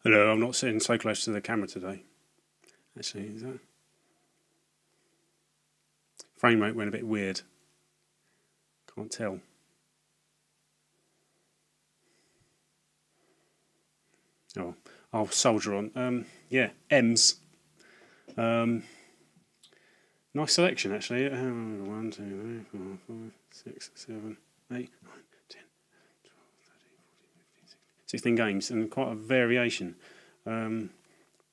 Hello, I'm not sitting so close to the camera today. Actually, is that frame rate went a bit weird. Can't tell. Oh, I'll soldier on. Yeah, M's. Um, nice selection actually. 1, 2, 3, 4, 5, 6, 7, 8, 9, 10, 12, 13, 14, 15, 16 games, and quite a variation.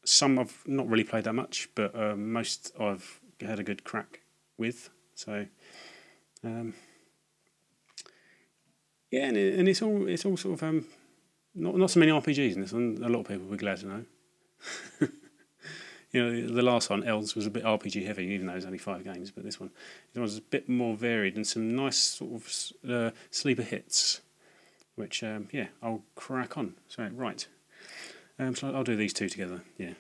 Some I've not really played that much, but most I've had a good crack with. So, yeah, and it's all sort of not so many RPGs in this one. A lot of people will be glad to know. You know, the last one, Elves, was a bit RPG heavy, even though it's only 5 games. But this one's a bit more varied and some nice sort of sleeper hits, which yeah, I'll crack on. So right, so I'll do these two together. Yeah,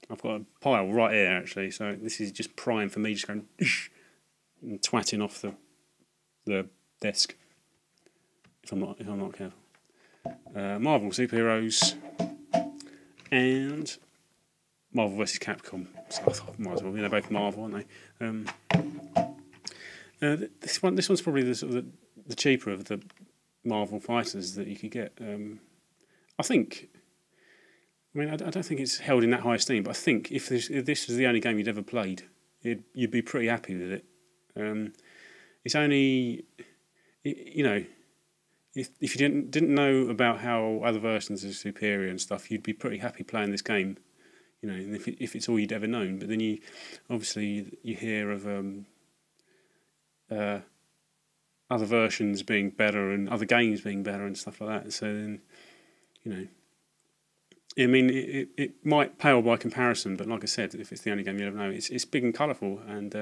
I've got a pile right here actually. So this is just prime for me, just going and twatting off the desk if I'm not careful. Marvel superheroes and Marvel vs. Capcom. So I thought might as well. They're both Marvel, aren't they? This one's probably the cheaper of the Marvel fighters that you could get. I think. I mean, I don't think it's held in that high esteem, but I think if this was the only game you'd ever played, you'd be pretty happy with it. It's only, you know, if you didn't know about how other versions are superior and stuff, you'd be pretty happy playing this game. You know, and if it's all you'd ever known, but then you hear of other versions being better and other games being better and stuff like that. So then, you know, I mean, it might pale by comparison, but like I said, if it's the only game you ever know, it's big and colourful, and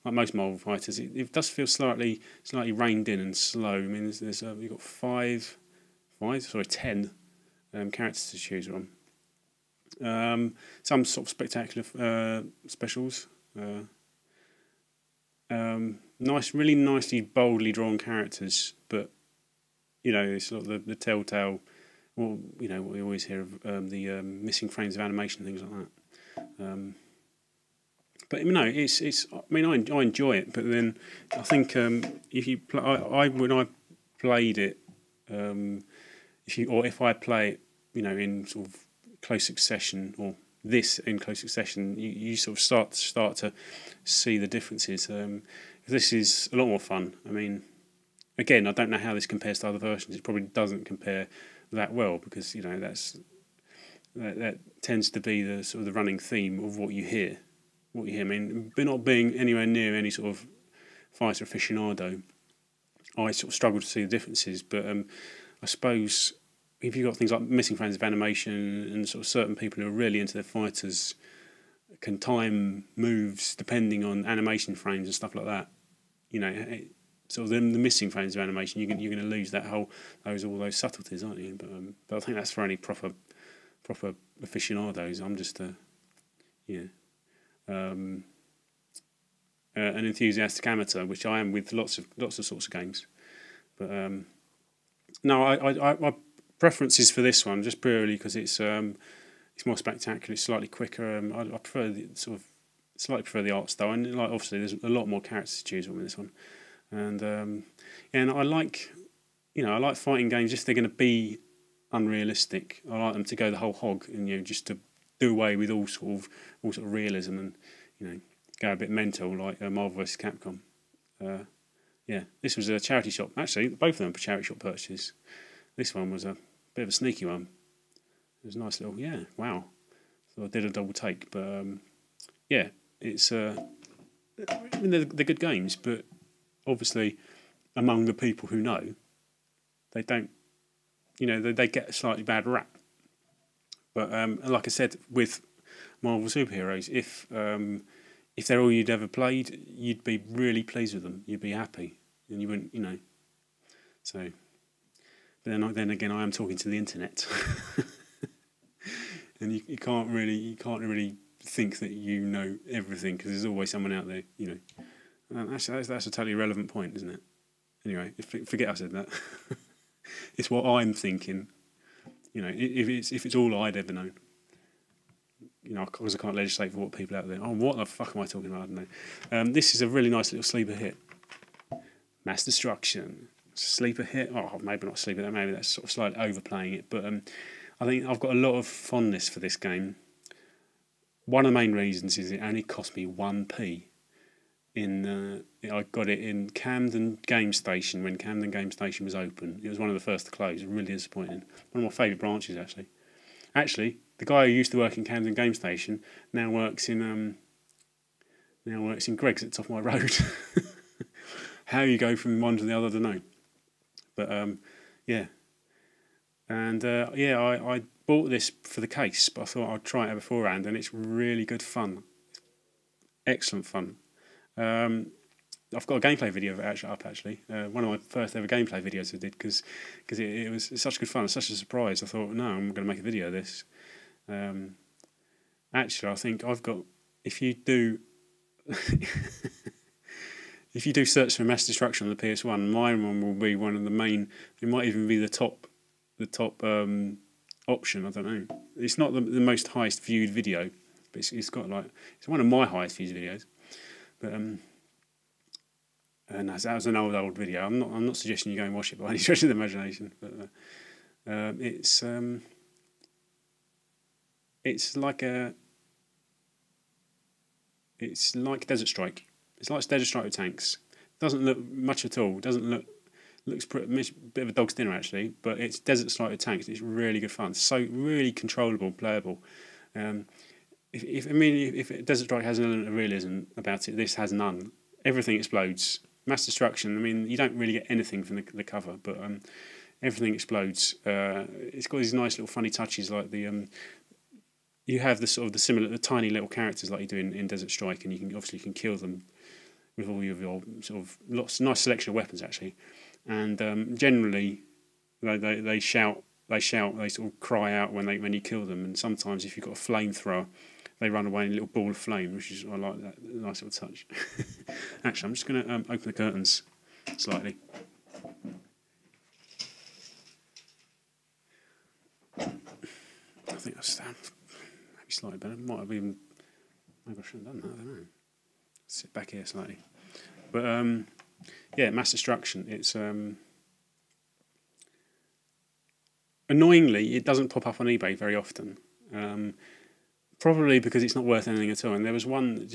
like most Marvel fighters, it does feel slightly reined in and slow. I mean, there's you've got 10 characters to choose from. Some sort of spectacular specials. Really nicely, boldly drawn characters, but you know, it's sort of the telltale. Well, you know, what we always hear of the missing frames of animation, things like that. But you know, it's. I mean, I enjoy it, but then I think if you when I played it, if I play it, you know, in sort of close succession, or this in close succession, you sort of start to see the differences. This is a lot more fun. I mean, again, I don't know how this compares to other versions. It probably doesn't compare that well, because you know that tends to be the sort of the running theme of what you hear. I mean, not being anywhere near any sort of fighter aficionado, I sort of struggle to see the differences. But I suppose if you've got things like missing frames of animation and sort of certain people who are really into their fighters can time moves depending on animation frames and stuff like that, you know, sort of the missing frames of animation, you're going to lose all those subtleties, aren't you? But I think that's for any proper aficionados. I'm just an enthusiastic amateur, which I am with lots of sorts of games. But no, I preference is for this one just purely because it's more spectacular, it's slightly quicker. I prefer slightly prefer the art style, and like obviously there's a lot more characters to choose from in this one. And I like fighting games if they're going to be unrealistic. I like them to go the whole hog, and you know, just to do away with all sort of realism, and you know, go a bit mental like Marvel vs. Capcom. Yeah, this was a charity shop. Actually, both of them were charity shop purchases. This one was a bit of a sneaky one. It was a nice little, yeah, wow. So I did a double take, but yeah, it's I mean, they're good games, but obviously among the people who know, they don't, you know, they get a slightly bad rap. But like I said, with Marvel superheroes, if they're all you'd ever played, you'd be really pleased with them. You'd be happy, and you wouldn't, you know. So, but then again, I am talking to the internet, and you can't really think that you know everything, because there's always someone out there, you know. And that's a totally irrelevant point, isn't it? Anyway, forget I said that. It's what I'm thinking. You know, if it's all I'd ever known. because I can't legislate for what people out there. Oh, what the fuck am I talking about? I don't know. This is a really nice little sleeper hit. Mass Destruction. Sleeper hit. Oh, maybe not sleeper. Maybe that's sort of slightly overplaying it. But I think I've got a lot of fondness for this game. One of the main reasons is it only cost me 1p. I got it in Camden Game Station when Camden Game Station was open. It was one of the first to close. Really disappointing. One of my favourite branches, actually. Actually, the guy who used to work in Camden Game Station now works in Greg's at the top of my road. How you go from one to the other, I don't know. But yeah, and I bought this for the case, but I thought I'd try it beforehand, and it's really good fun. Excellent fun. I've got a gameplay video of it up actually. One of my first ever gameplay videos I did because it was such good fun, such a surprise. I thought, no, I'm going to make a video of this. Actually, I think I've got. If you do, if you do search for Mass Destruction on the PS1, my one will be one of the main. It might even be the top option. I don't know. It's not the most highest viewed video, but it's got it's one of my highest viewed videos. But and that was an old video. I'm not suggesting you go and watch it by any stretch of the imagination. But it's like Desert Strike. It's like Desert Strike with tanks. It doesn't look much at all. Looks a bit of a dog's dinner actually. But it's Desert Strike with tanks. It's really good fun. So really controllable, playable. If Desert Strike has an element of realism about it, this has none. Everything explodes. Mass Destruction. I mean, you don't really get anything from the cover, but everything explodes. It's got these nice little funny touches, like you have the tiny little characters like you do in Desert Strike, and you can kill them with all of your sort of nice selection of weapons actually, and generally they shout, they sort of cry out when you kill them, and sometimes if you've got a flamethrower, they run away in a little ball of flame, I like that nice little touch. Actually, I'm just going to open the curtains slightly. I think that's maybe slightly better. Maybe I shouldn't have done that. I don't know. Sit back here slightly. But yeah, Mass Destruction. It's annoyingly, it doesn't pop up on eBay very often. Probably because it's not worth anything at all. And there was one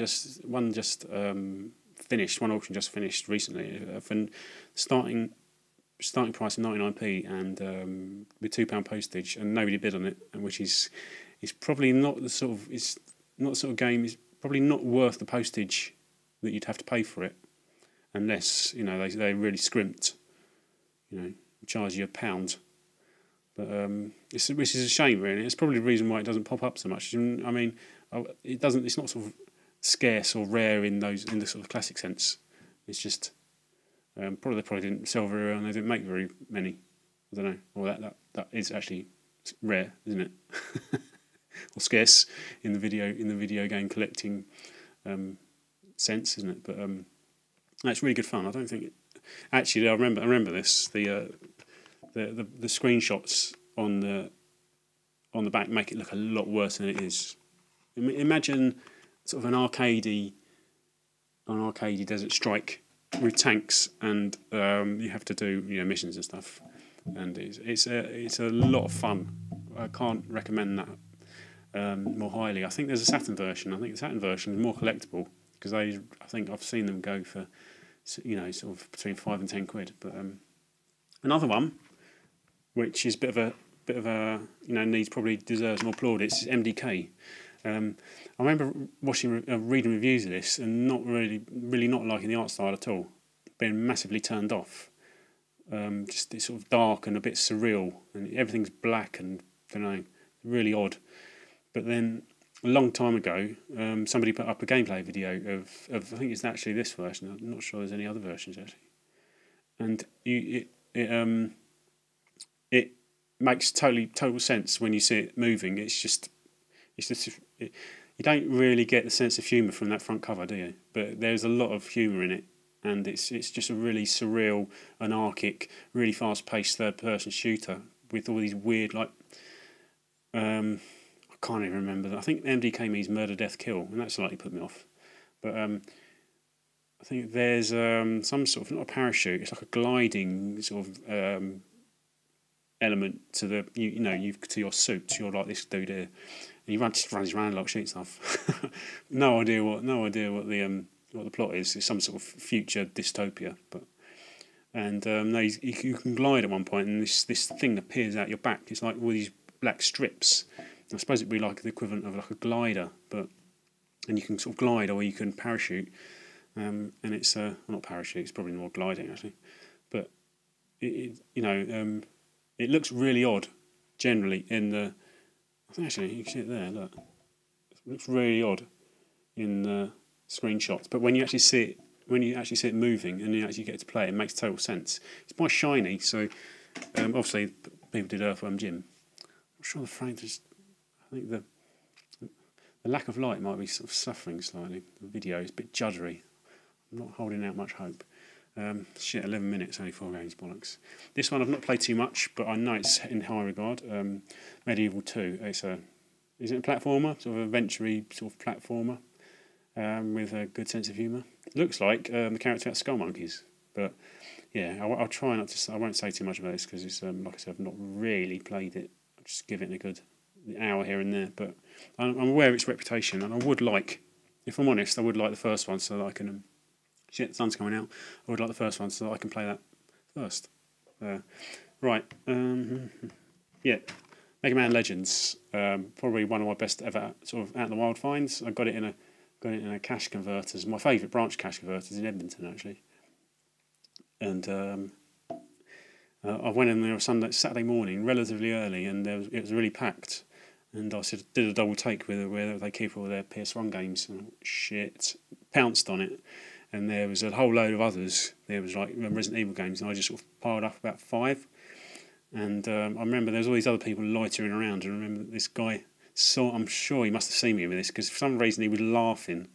auction just finished recently, for starting price of 99p and with £2 postage, and nobody bid on it, and which is probably not the sort of game. It's probably not worth the postage that you'd have to pay for it, unless they really scrimped, charge you £1. But which is a shame, really. It's probably the reason why it doesn't pop up so much. I mean, it doesn't. It's not sort of scarce or rare in the sort of classic sense. It's just they probably didn't sell very well, and they didn't make very many. I don't know. Or that is actually rare, isn't it? Or scarce in the video game collecting sense, isn't it? But that's really good fun. I don't think actually. I remember this. The screenshots on the back make it look a lot worse than it is. Imagine sort of an arcadey Desert Strike with tanks, and you have to do missions and stuff, and it's a lot of fun. I can't recommend that more highly. I think there's a Saturn version. I think the Saturn version is more collectible because I think I've seen them go for sort of between £5 and £10. But another one, which is a bit of a probably deserves more plaudits, is MDK. I remember reading reviews of this and not really not liking the art style at all, being massively turned off. Just it's sort of dark and a bit surreal, and everything's black and really odd. But then a long time ago, somebody put up a gameplay video of I think it's actually this version. I'm not sure there's any other versions actually, and it makes total sense when you see it moving. You don't really get the sense of humour from that front cover, do you? But there's a lot of humour in it, and it's just a really surreal, anarchic, really fast-paced third-person shooter with all these weird I can't even remember that. I think MDK means murder, death, kill, and that slightly put me off. But I think there's some sort of, not a parachute, it's like a gliding sort of element to the to your suit. You're like this dude here, and he just runs around like shooting stuff. no idea what the plot is. It's some sort of future dystopia, but. And no, you can glide at one point, and this thing appears out your back. It's like all these black strips. I suppose it'd be like the equivalent of like a glider, and you can sort of glide, or you can parachute. And it's well, not parachute. It's probably more gliding actually, but it looks really odd. Generally, I think actually you can see it there. Look, it looks really odd in the screenshots, but when you actually see it. When you actually see it moving and you actually get to play it makes total sense. It's by Shiny, so obviously people did Earthworm Jim. I'm sure the frame just... I think the lack of light might be sort of suffering slightly. The video is a bit juddery. I'm not holding out much hope. 11 minutes, only 4 games, bollocks. This one I've not played too much, but I know it's in high regard. Medieval 2. Is it a platformer? Sort of adventure-y sort of platformer. With a good sense of humour. Looks like the character out of Skull Monkeys, but yeah, I'll try not to. I won't say too much about this because it's like I said, I've not really played it. I'll just give it a good hour here and there. But I'm aware of its reputation, and I would like, if I'm honest, I would like the first one so that I can. Shit, the sun's coming out. I would like the first one so that I can play that first. Right, yeah. Mega Man Legends, probably one of my best ever sort of out in the wild finds. I got it in a cash converters, my favourite branch cash converters in Edmonton actually. And I went in there on Saturday morning, relatively early, and it was really packed. And I did a double take with where they keep all their PS1 games. And shit, pounced on it, and there was a whole load of others. There was like Resident Evil games, and I just sort of piled up about 5. And I remember there was all these other people loitering around, and I remember this guy. So I'm sure he must have seen me with this because for some reason he was laughing.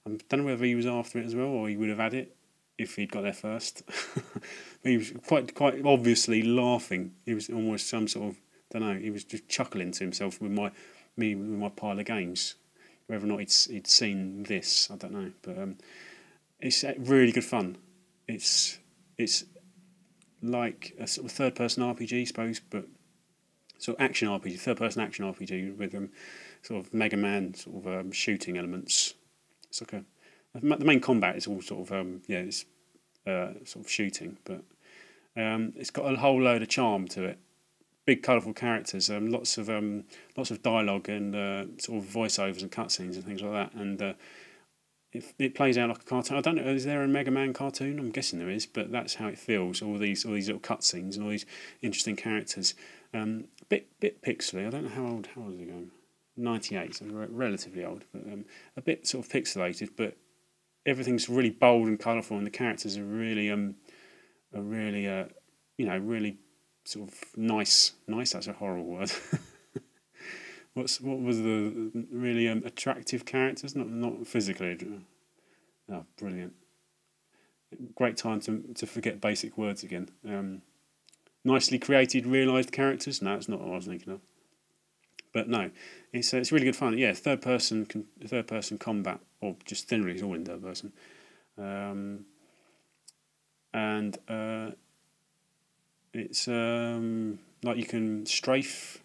I don't know whether he was after it as well or he would have had it if he'd got there first. He was quite obviously laughing. He was almost some sort of, don't know, he was just chuckling to himself with my pile of games. Whether or not he'd seen this, I don't know. But it's really good fun. It's like a sort of third-person RPG, I suppose, but sort of action RPG, third-person action RPG with sort of Mega Man sort of shooting elements. It's like the main combat is all sort of it's sort of shooting, but it's got a whole load of charm to it. Big colourful characters, lots of dialogue and sort of voiceovers and cutscenes and things like that. And it plays out like a cartoon. I don't know. Is there a Mega Man cartoon? I'm guessing there is, but that's how it feels. All these little cutscenes and all these interesting characters. Bit pixely. I don't know how old is it going? 98, so relatively old, but a bit sort of pixelated. But everything's really bold and colourful, and the characters are really really sort of nice. Nice. That's a horrible word. What was the really attractive characters? Not physically. Oh, brilliant! Great time to forget basic words again. Nicely created, realised characters. No, it's not what I was thinking of. But no, it's really good fun. Yeah, third person combat, or just generally it's all in third person. And it's like you can strafe.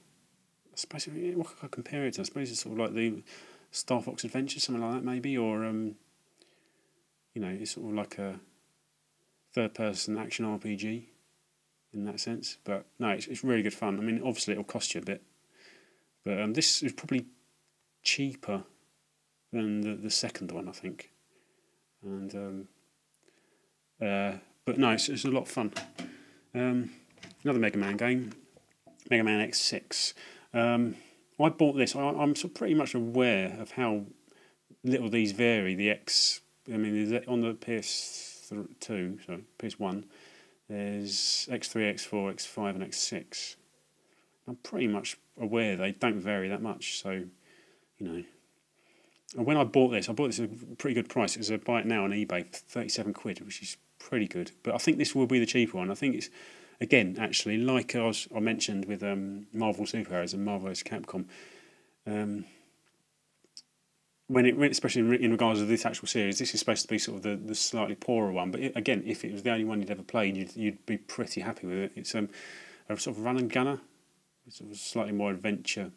I suppose what can I compare it to? I suppose it's sort of like the Star Fox Adventure, something like that, maybe, or it's sort of like a third-person action RPG in that sense. But no, it's really good fun. I mean, obviously it'll cost you a bit, but this is probably cheaper than the second one, I think. And but no, it's a lot of fun. Another Mega Man game, Mega Man X6. I bought this. I'm sort of pretty much aware of how little these vary. The X, I mean, on the PS1, there's X3, X4, X5, and X6. I'm pretty much aware they don't vary that much. So, And when I bought this at a pretty good price. It was a buy it now on eBay for 37 quid, which is pretty good. But I think this will be the cheaper one. I think it's, again, actually, like I mentioned with Marvel Superheroes and Marvel vs. Capcom, Especially in regards to this actual series, this is supposed to be sort of the slightly poorer one. But again, if it was the only one you'd ever played, you'd be pretty happy with it. It's a sort of run and gunner. It's sort of slightly more adventure.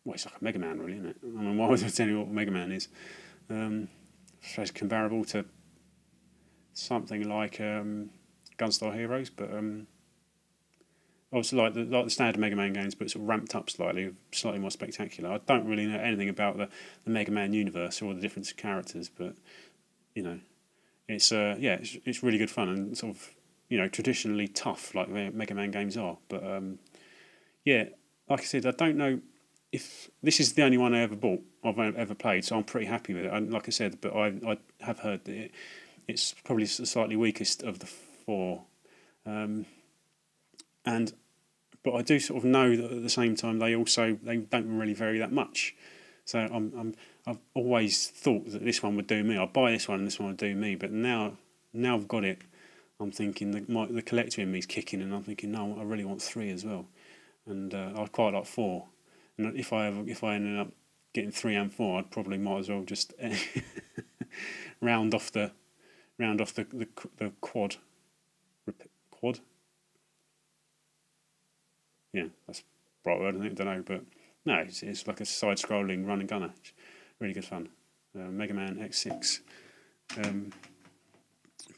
Well, it's like a Mega Man, really, isn't it? I mean, why would I tell you what Mega Man is? I suppose comparable to something like Gunstar Heroes, but obviously like the standard Mega Man games, but sort of ramped up slightly more spectacular. I don't really know anything about the Mega Man universe or the different characters, but you know, it's it's really good fun and sort of traditionally tough like Mega Man games are. But like I said, I don't know if this is the only one I've ever played, so I'm pretty happy with it. And like I said, but I have heard that it's probably the slightly weakest of the four. But I do sort of know that at the same time they don't really vary that much. So I've always thought that this one would do me. I'll buy this one and this one would do me. But now I've got it, I'm thinking the collector in me is kicking, and I'm thinking no, I really want 3 as well, and I quite like 4. And if I ended up getting 3 and 4, I'd probably might as well just round off the quad. Quad? Yeah, that's the right word, I don't know, but no, it's like a side-scrolling run and gunner. It's really good fun. Mega Man X6.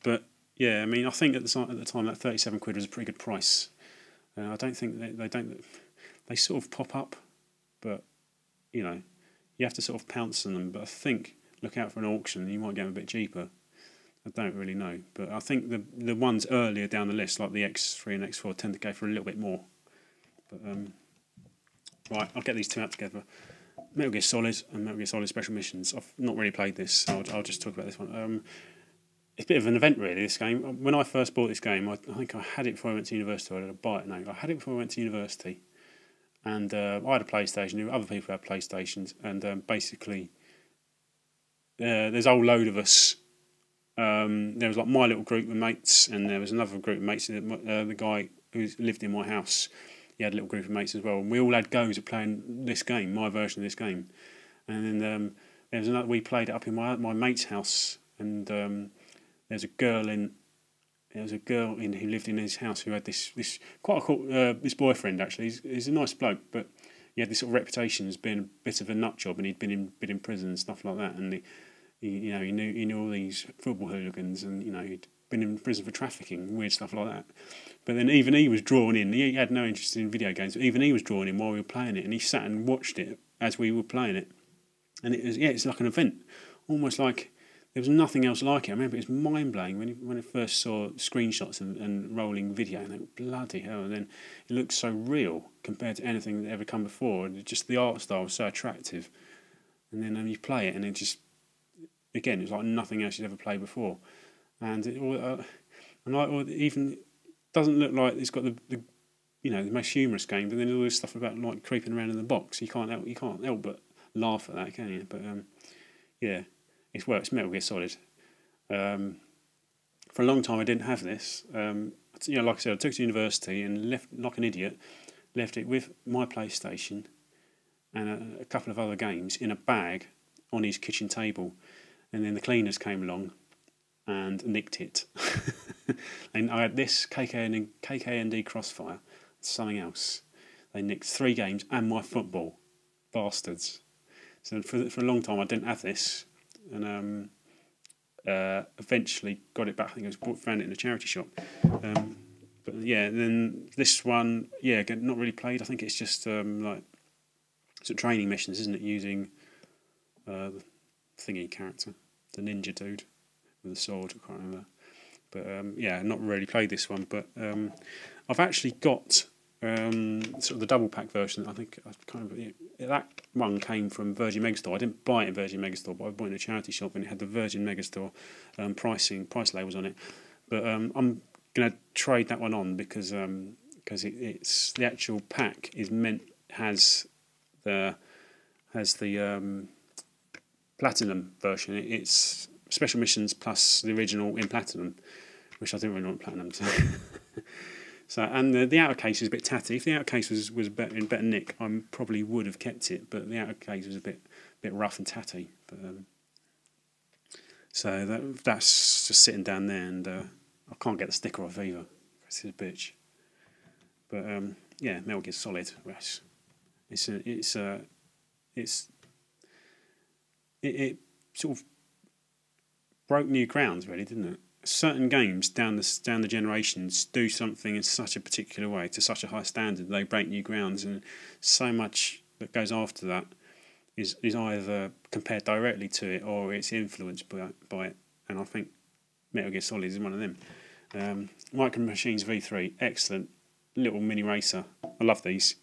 But yeah, I mean, I think at the time that £37 was a pretty good price. I don't think they sort of pop up, but you have to sort of pounce on them. But I think look out for an auction, you might get them a bit cheaper. I don't really know, but I think the ones earlier down the list, like the X3 and X4, tend to go for a little bit more. But right, I'll get these 2 out together. Metal Gear Solid and Metal Gear Solid Special Missions. I've not really played this, so I'll just talk about this one. It's a bit of an event, really, this game. When I first bought this game, I think I had it before I went to university. I didn't buy it, no. I had it before I went to university. And I had a PlayStation. Other people had PlayStations. And basically, there's a whole load of us. There was like my little group of mates, and there was another group of mates. The guy who lived in my house, he had a little group of mates as well, and we all had goes at playing this game, my version of this game. And then there was another. We played it up in my mate's house, and there's a girl who lived in his house who had this quite a cool this boyfriend actually. He's a nice bloke, but he had this sort of reputation as being a bit of a nut job, and he'd been in prison and stuff like that, and he knew all these football hooligans, and he'd been in prison for trafficking, weird stuff like that. But then even he was drawn in. He had no interest in video games, but even he was drawn in while we were playing it, and he sat and watched it as we were playing it. And it's like an event, almost like there was nothing else like it. I remember it was mind blowing when I first saw screenshots and rolling video, and they were bloody hell. And then it looked so real compared to anything that ever come before. And just the art style was so attractive. And then you play it, and it just again it's like nothing else you'd ever played before. And it even doesn't look like it's got the most humorous game, but then all this stuff about like creeping around in the box, you can't help but laugh at that, can you? But it's Metal Gear Solid. For a long time I didn't have this. Like I said, I took it to university and left like an idiot. Left it with my PlayStation and a couple of other games in a bag on his kitchen table, and then the cleaners came along and nicked it. And I had this KKND Crossfire, something else. They nicked 3 games and my football, bastards. So for a long time I didn't have this, and eventually got it back. I think I found it in a charity shop. But yeah, then this one, again, not really played. I think it's just like sort of training missions, isn't it? Using the thingy character, the ninja dude with the sword. I can't remember. But not really played this one. But I've actually got sort of the double pack version. I think that one came from Virgin Megastore. I didn't buy it in Virgin Megastore, but I bought it in a charity shop, and it had the Virgin Megastore price labels on it. But I'm going to trade that one on because it's the actual pack has the platinum version. It's special missions plus the original in platinum, which I didn't really want platinum. So, and the outer case is a bit tatty. If the outer case was better, in better nick, I probably would have kept it. But the outer case was a bit rough and tatty. But so that's just sitting down there, and I can't get the sticker off either. It's a bitch. But yeah, Metal Gear Solid. It sort of broke new grounds, really, didn't it? Certain games down the generations do something in such a particular way to such a high standard they break new grounds, and so much that goes after that is either compared directly to it or it's influenced by it. And I think Metal Gear Solid is one of them. Micro Machines V3, excellent little mini racer. I love these.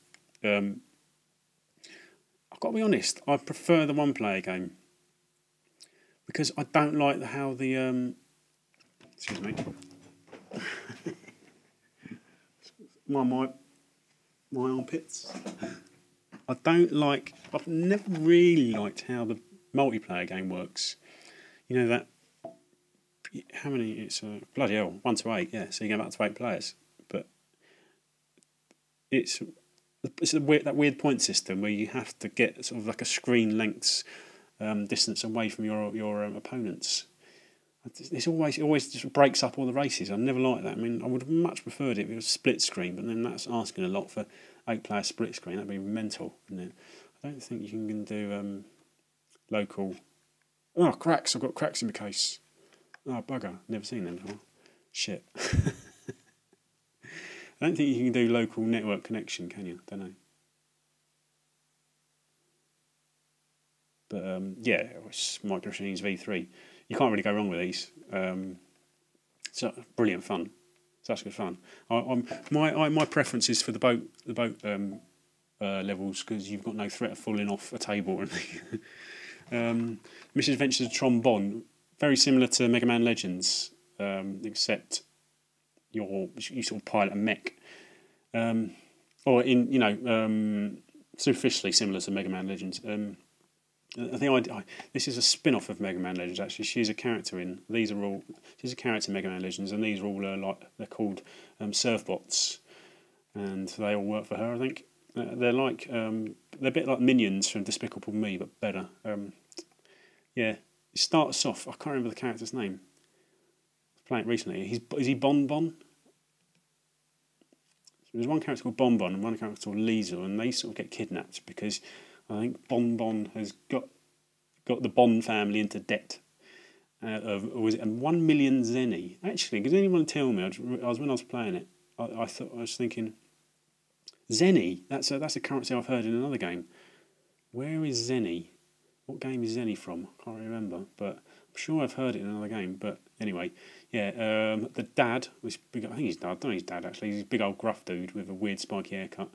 I've got to be honest, I prefer the one-player game because I don't like how the excuse me. my armpits. I've never really liked how the multiplayer game works. You know that, how many, it's bloody hell, 1 to 8, yeah, so you go up to 8 players. But it's that weird point system where you have to get sort of like a screen lengths distance away from your opponents. It always just breaks up all the races. I never liked that. I mean, I would have much preferred it if it was split screen, but then that's asking a lot for 8-player split screen. That'd be mental, wouldn't it? I don't think you can do local. Oh, cracks! I've got cracks in my case. Oh, bugger! Never seen them before. Shit. I don't think you can do local network connection, can you? Don't know. But yeah, it's Micro Machines V3. You can't really go wrong with these. So brilliant fun. Such good fun. My preference is for the boat levels because you've got no threat of falling off a table or anything. Misadventure Trombone, very similar to Mega Man Legends, except you sort of pilot a mech, or superficially similar to Mega Man Legends. I think this is a spin-off of Mega Man Legends. Actually, she's a character in. She's a character in Mega Man Legends, and these are all they're called surfbots, and they all work for her. I think they're a bit like minions from Despicable Me, but better. Yeah, it starts off. I can't remember the character's name. I was playing it recently. Is he Bon Bon? There's one character called Bon Bon and one character called Liesel, and they sort of get kidnapped because I think Bon Bon has got the Bon family into debt of 1 million zenny. Actually, does anyone tell me? When I was playing it, I was thinking, zenny. That's a currency I've heard in another game. Where is zenny? What game is zenny from? I can't remember, but I'm sure I've heard it in another game. But anyway, yeah. The dad was big. I think he's dad. I don't know his dad actually. He's a big old gruff dude with a weird spiky haircut.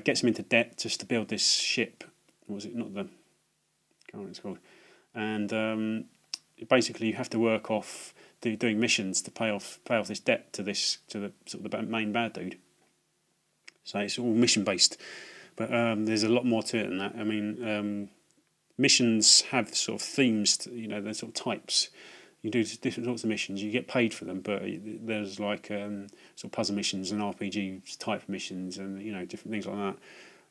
Gets him into debt just to build this ship. What was it? Not the. I can't remember what it's called. And basically, you have to work off doing missions to pay off this debt to the sort of the main bad dude. So it's all mission based, but there's a lot more to it than that. I mean, missions have sort of themes. They're sort of types. You do different sorts of missions. You get paid for them, but there's like sort of puzzle missions and RPG type missions, and different things like that.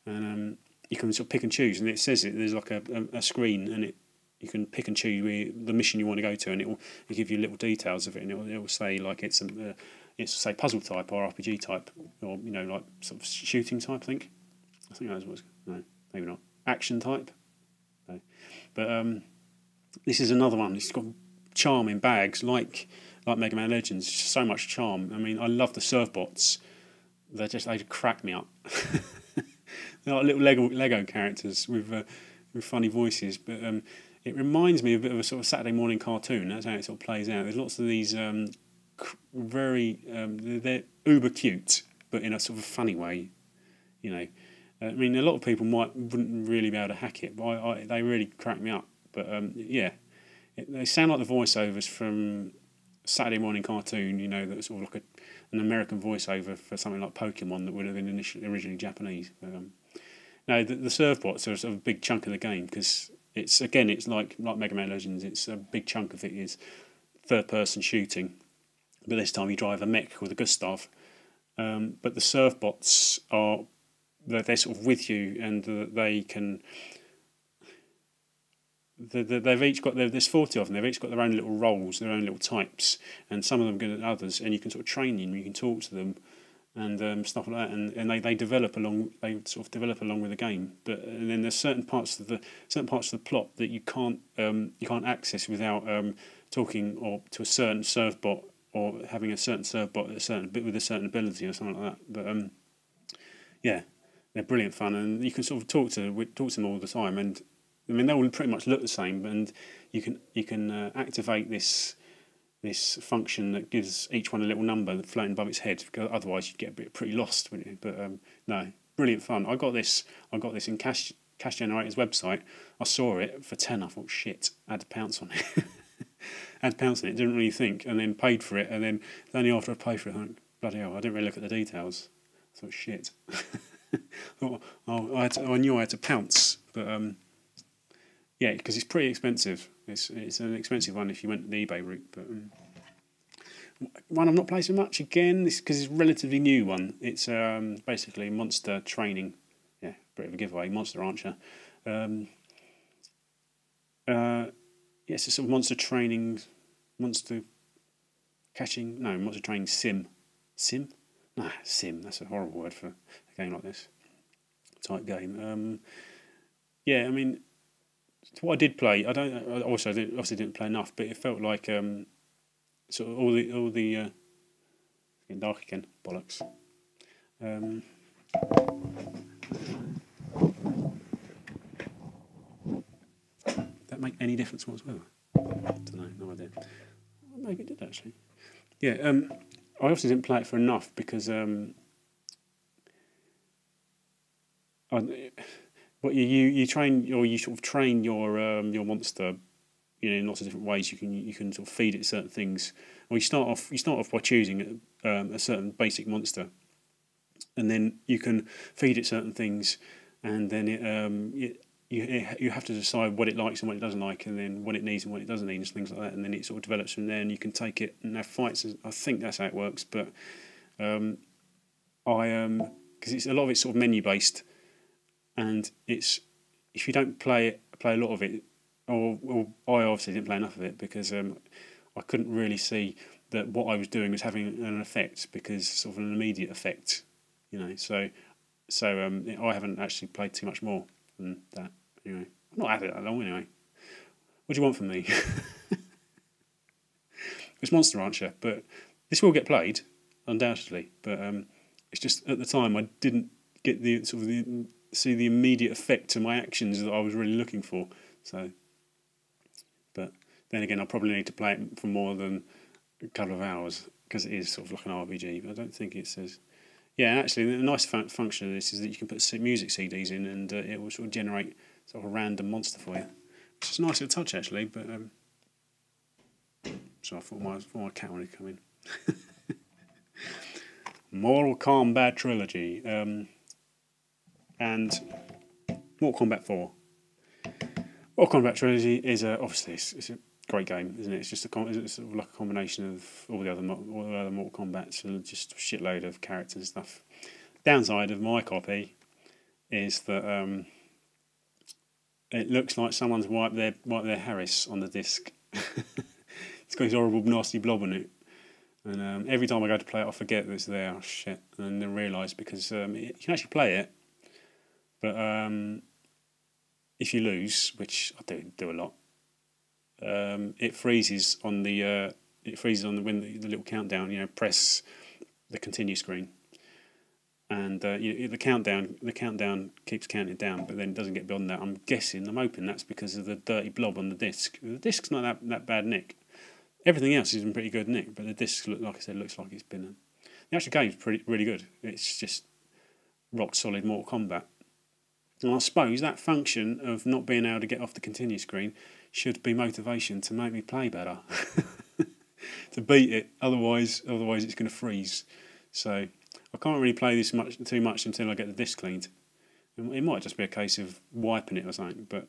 And you can sort of pick and choose. And it says there's like a screen, and you can pick and choose the mission you want to go to, and it'll give you little details of it, and it'll say like it's say puzzle type or RPG type, or like sort of shooting type. I think that was no, maybe not action type. No, but this is another one. It's got charm in bags, like Mega Man Legends. So much charm. I mean, I love the surfbots. They crack me up. They're like little Lego characters with funny voices, but it reminds me of a bit of a sort of Saturday morning cartoon. That's how it sort of plays out. There's lots of these they're uber cute, but in a sort of funny way. I mean, a lot of people wouldn't really be able to hack it, but they really crack me up. But yeah. They sound like the voiceovers from Saturday morning cartoon, that's sort of like an American voiceover for something like Pokemon that would have been originally Japanese. But, no, the surfbots are sort of a big chunk of the game because it's like Mega Man Legends. It's a big chunk of it is third-person shooting, but this time you drive a mech with a Gustav. But the serve bots are they're sort of with you, and they can. They've each got there's 40 of them. They've each got their own little roles, their own little types, and some of them are good at others. And you can sort of train them. You can talk to them, and stuff like that. And they develop along. They sort of develop along with the game. But and then there's certain parts of the plot that you can't access without talking or to a certain serve bot, or having a certain serve bot with a certain ability or something like that. But yeah, they're brilliant fun, and you can sort of talk to them all the time. And I mean, they all pretty much look the same, and you can activate this function that gives each one a little number floating above its head. Because otherwise, you'd get pretty lost, wouldn't you? But no, brilliant fun. I got this in Cash Generator's website. I saw it for 10. I thought, shit, I had to pounce on it. I had to pounce on it. Didn't really think, and then paid for it. And then only after I paid for it, I thought, bloody hell, I didn't really look at the details. I thought, shit. I knew I had to pounce, but yeah, because it's pretty expensive. It's an expensive one if you went the eBay route. But one I've not played so much again, because it's a relatively new one. It's basically monster training. Yeah, bit of a giveaway. Monster Rancher. It's a sort of monster training, monster training sim. Sim? Nah, sim. That's a horrible word for a game like this. Type game. Yeah, I mean, what I did play, I obviously didn't play enough, but it felt like sort of all the getting dark again, bollocks. That make any difference whatsoever? I don't know, no idea. Maybe it did actually. Yeah, I obviously didn't play it for enough because what you train, or you sort of train your monster, in lots of different ways. You can sort of feed it certain things. Well, you start off by choosing a certain basic monster, and then you can feed it certain things, and then you have to decide what it likes and what it doesn't like, and then what it needs and what it doesn't need, and things like that. And then it sort of develops from there, and you can take it and have fights. I think that's how it works. But because it's a lot of it's sort of menu based, and it's if you don't play a lot of it, or I obviously didn't play enough of it because I couldn't really see that what I was doing was having an effect, because sort of an immediate effect, So I haven't actually played too much more than that. Anyway, I've not had it that long anyway. What do you want from me? It's Monster Rancher, but this will get played undoubtedly. But it's just at the time I didn't get see the immediate effect to my actions that I was really looking for. So, but then again, I'll probably need to play it for more than a couple of hours, because it is sort of like an RPG. But I don't think it says. Yeah, actually, the nice function of this is that you can put music CDs in, and it will sort of generate sort of a random monster for you, which is a nice little touch actually. But so I thought my cat wanted to come in. Mortal Kombat Trilogy, and Mortal Kombat 4. Mortal Kombat Trilogy is obviously it's a great game, isn't it? It's just it's sort of like a combination of all the other Mortal Kombats, and just a shitload of characters and stuff. Downside of my copy is that it looks like someone's wiped their Harris on the disc. It's got this horrible nasty blob on it, and every time I go to play it, I forget that it's there. Oh shit! And then realise, because you can actually play it, but if you lose, which I do a lot, it freezes on the when the little countdown. Press the continue screen, and the countdown keeps counting down, but then it doesn't get beyond that. I'm hoping that's because of the dirty blob on the disc. The disc's not that bad nick. Everything else is in pretty good nick, but the disc, like I said, looks like it's been. The actual game's really good. It's just rock solid Mortal Kombat. And I suppose that function of not being able to get off the continue screen should be motivation to make me play better, to beat it. Otherwise it's going to freeze. So I can't really play this too much until I get the disc cleaned. It might just be a case of wiping it or something, but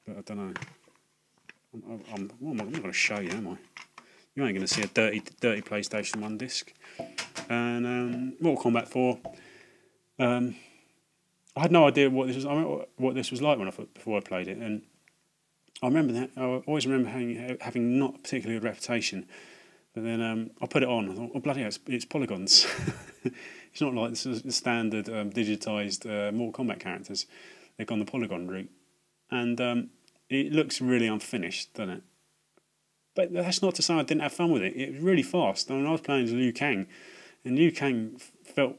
I don't know. I'm not going to show you, am I? You ain't going to see a dirty PlayStation 1 disc. And Mortal Kombat 4. I had no idea what this was. I remember what this was like before I played it, and I remember that. I always remember having not a particularly good reputation. But then I put it on. I thought, oh bloody hell, it's polygons. It's not like the standard digitised Mortal Kombat characters. They've gone the polygon route, and it looks really unfinished, doesn't it? But that's not to say I didn't have fun with it. It was really fast. I mean, I was playing as Liu Kang, and Liu Kang felt,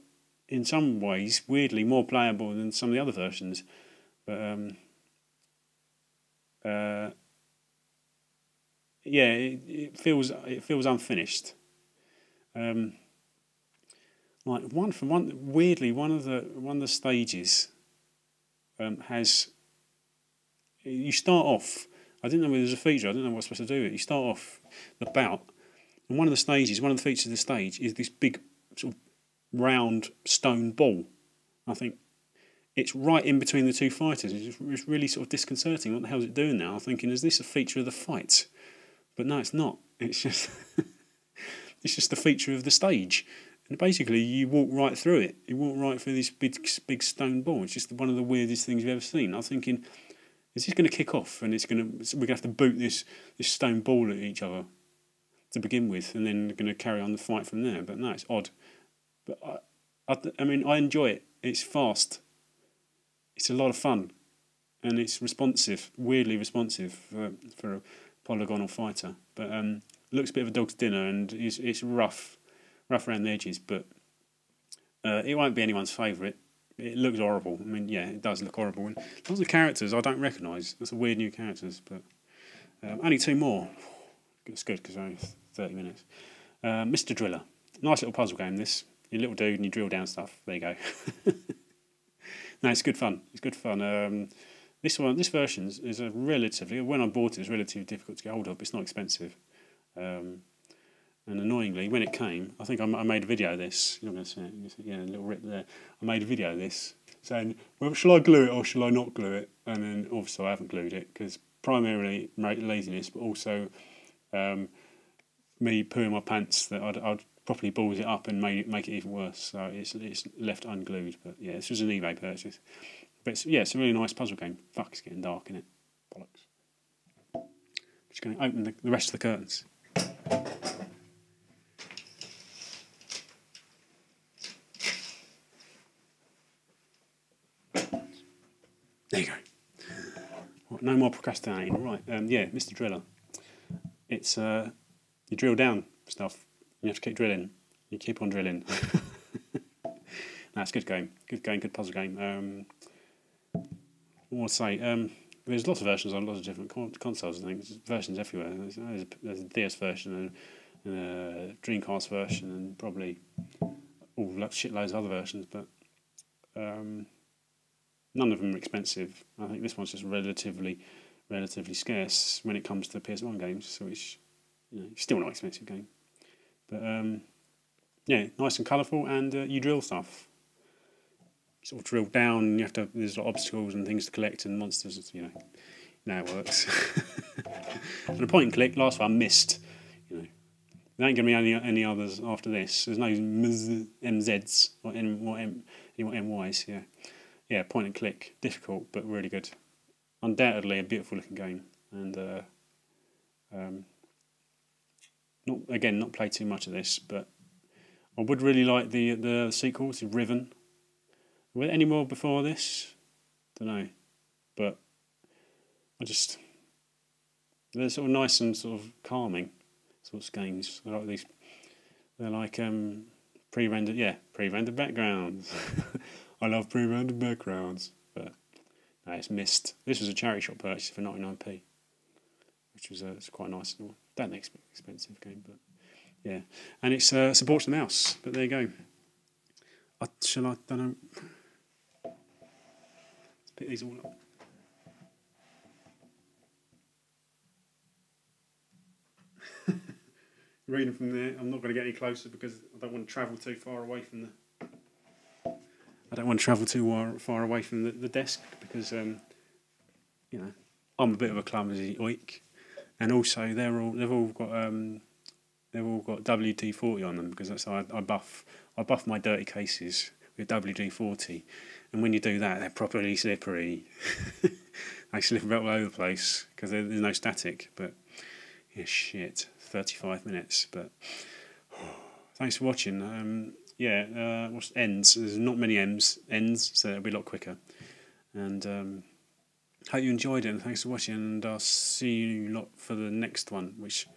in some ways, weirdly more playable than some of the other versions. But yeah, it feels unfinished. Like weirdly, one of the stages has. You start off. I didn't know there was a feature. I didn't know what I was supposed to do. You start off the bout, and one of the features of the stage is this big sort of round stone ball. I think it's right in between the two fighters. It's really sort of disconcerting. What the hell is it doing now? I'm thinking, is this a feature of the fight? But no, it's not. It's just it's just a feature of the stage. And basically, you walk right through it. You walk right through this big stone ball. It's just one of the weirdest things you've ever seen. I was thinking, is this going to kick off? And we're going to have to boot this stone ball at each other to begin with, and then we're going to carry on the fight from there. But no, it's odd. But I mean, I enjoy it. It's fast. It's a lot of fun, and it's responsive, weirdly responsive for a polygonal fighter. But looks a bit of a dog's dinner, and it's rough around the edges. But it won't be anyone's favourite. It looks horrible. I mean, yeah, it does look horrible. And lots of the characters I don't recognise. That's weird new characters. But only 2 more. It's good because only 30 minutes. Mr. Driller. Nice little puzzle game, this. You're a little dude and you drill down stuff. There you go. No, it's good fun. It's good fun. This version is a relatively, when I bought it, it was relatively difficult to get hold of, but it's not expensive. And annoyingly, when it came, I think I made a video of this. You're not going to see it. You see, yeah, a little rip there. I made a video of this saying, well, shall I glue it or shall I not glue it? And then obviously I haven't glued it because primarily laziness, but also me pooing my pants that I'd properly balls it up and make it even worse. So it's left unglued. But yeah, this was an eBay purchase. But it's a really nice puzzle game. Fuck, it's getting dark, isn't it? Bollocks. Just going to open the rest of the curtains. There you go. Right, no more procrastinating. Right, yeah, Mr. Driller. It's you drill down stuff. You have to keep drilling. You keep on drilling. No, it's a good game. Good game. Good puzzle game. What would I say? There's lots of versions on lots of different consoles. I think there's versions everywhere. There's a DS version and a Dreamcast version, and probably shitloads of other versions. But none of them are expensive. I think this one's just relatively scarce when it comes to PS1 games. So it's still not an expensive game. But yeah, nice and colourful, and you drill stuff. You sort of drill down, and there's obstacles and things to collect and monsters. Now it works. And a point and click. Last one missed. There ain't gonna be any others after this. There's no MZs or MYs. Yeah. Point and click. Difficult, but really good. Undoubtedly a beautiful looking game, and not play too much of this, but I would really like the sequel to Riven. Were there any more before this? Don't know, but they're sort of nice and sort of calming sorts of games. I like these. They're like pre-rendered backgrounds. I love pre-rendered backgrounds, but no, it's missed. This was a charity shop purchase for 99p, which was it's quite nice. That next expensive game, but yeah, and it supports the mouse. But there you go. I don't know. Let's pick these all up. Reading from there, I'm not going to get any closer because I don't want to travel too far away from the. I don't want to travel too far away from the desk because I'm a bit of a clumsy oik, and also they've all got they've all got WD-40 on them, because that's how I buff my dirty cases with WD-40, and when you do that, they're properly slippery. They slip about all over the place because there's no static. But yeah, shit, 35 minutes. But thanks for watching. What's ends? There's not many ends, so it'll be a lot quicker. And hope you enjoyed it, and thanks for watching, and I'll see you lot for the next one, which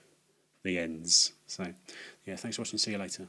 the ends. So yeah, thanks for watching, see you later.